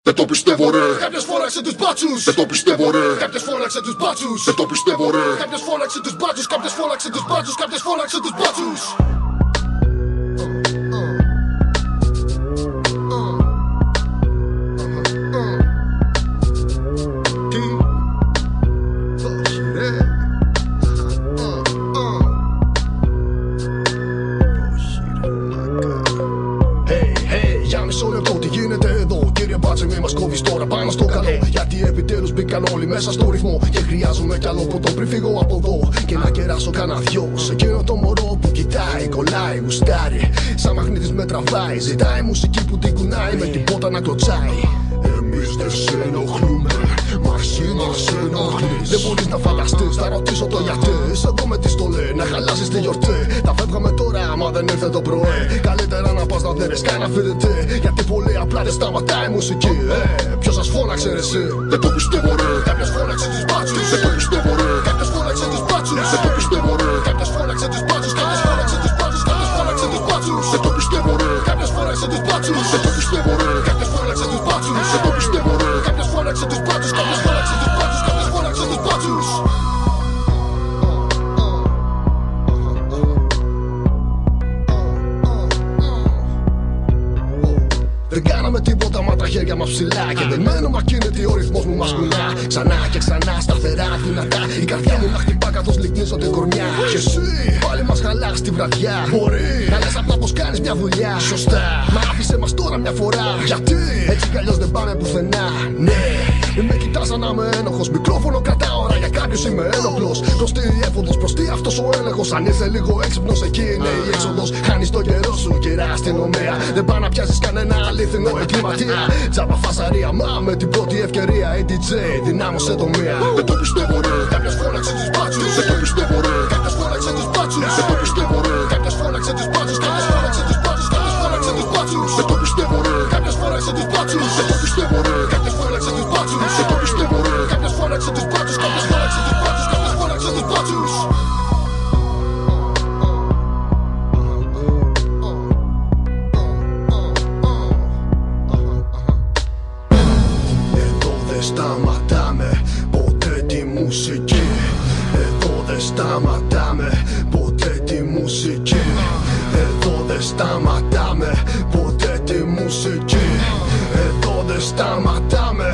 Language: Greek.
Δεν το πιστεύω ρε. Κάποιος φώναξε τους μπάτσους. Δεν το πιστεύω ρε. Κάποιος φώναξε τους μπάτσους. Δεν το πιστεύω ρε. Κάποιος φώναξε τους μπάτσους. Κάποιος φώναξε τους μπάτσους. Κάποιος φώναξε τους μπάτσους. Μισό λεπτό, τι γίνεται εδώ? Κύριε Μπάτσε, μη μας κόβεις τώρα πάνω στο καλό. Γιατί επιτέλους μπήκαν όλοι μέσα στο ρυθμό. Και χρειάζομαι κι άλλο ποτό πριν φύγω από εδώ. Και να κεράσω κανένα δυο. Σε εκείνο το μωρό που κοιτάει, κολλάει, γουστάρει. Σαν μαγνήτης με τραβάει. Ζητάει μουσική που την κουνάει, με την πότα να κλωτσάει. Εμείς δεν σε ενοχλούμε, μα εσύ μας ενοχλείς. Δεν μπορείς να φανταστείς, θα ρωτήσω το γιατί. Είσαι εδώ με τη στολή, να χαλάσεις τη γιορτή. Θα φεύγαμε τώρα, άμα δεν ήρθε το πρωί. Καλύτερα να πας να δέρεις κανένα φοιτητή. Γιατί πολύ απλά δεν σταματάει η μουσική. Ποιος σας φώναξε ρε εσύ? Δεν το πιστεύω ρε. Κάποιος φώναξε τους μπάτσους. Δεν το πιστεύω ρε. Κάποιος φώναξε τους μπάτσους. Δεν το πιστεύω ρε. Κάποιος φώναξε τους μπάτσους. Κάποιος φώναξε τους μπάτσους. Κάποιος φώναξε τους μπάτσους. Δεν το πιστεύω ρε. Κάποιος φώναξε τους μπάτσους. Δεν το πιστεύω ρε. Κάποιος φώναξε τους μπάτσους. Δεν το πιστεύω ρε. Κάποιος φώναξε τους μπάτσους. Κάποιος φώναξε τους μπάτσους. Κάποιος φώναξε τους μπάτσους. Δεν κάναμε τίποτα μα τα χέρια μας ψηλά. Και δεν μένουμε ακίνητοι, ο ρυθμός μου μας κουνά. Ξανά και ξανά, σταθερά, δυνατά. Η καρδιά μου να χτυπά καθώς λυκνίζω την κορμιά. Και εσύ πάλι μας χαλάς τη βραδιά. Μπορεί να λες απλά πως κάνεις μια δουλειά. Σωστά, μα άφησε μας τώρα μια φορά. Γιατί έτσι κι αλλιώς δεν πάμε πουθενά. Ναι, μην με κοιτάς σαν να είμαι ένοχος. Μικρόφωνο κρατάω, ώρα για κάποιους είμαι ένοπλος. Προστή έφοδος, προστή αυτός ο έλεγχος. Αν ήρθε λίγο έξυπνος, εκεί είναι η έξοδος. Χάνεις το καιρό σου, κυρά αστυνομία. Δεν πάει να πιάσεις κανένα αλήθινο εγκληματία. Τζάμπα φασαρία, μα με την πρώτη ευκαιρία. Η DJ δυνάμωσε το μία. Δεν το πιστεύω ρε. Κάποιος φώναξε τους μπάτσους. Δεν το πιστεύω ρε. Κάποιος φώναξε τους μπάτσους. Δεν το πιστεύω ρε. Κάποιος φώναξε τους μπάτσους. Κάποιος φώναξε τους μπάτσους. Κάποιος φώναξε τους μπάτσους. Δεν το πιστεύω ρε. Κάποιος φώναξε τους μπάτσους. Δεν το πιστεύω ρε. Κάποιος φώναξε τους μπάτσους. Δεν το πιστεύω ρε. Κάποιος φώναξε τους μπάτσους. Κάποιος φώναξε τους μπάτσους. Κάποιος φώναξε τους μπάτσους. Εδώ δεν σταματάμε ποτέ τη μουσική. Εδώ δεν σταματάμε ποτέ τη μουσική. Εδώ δεν σταματάμε ποτέ τη μουσική. Εδώ δεν σταματάμε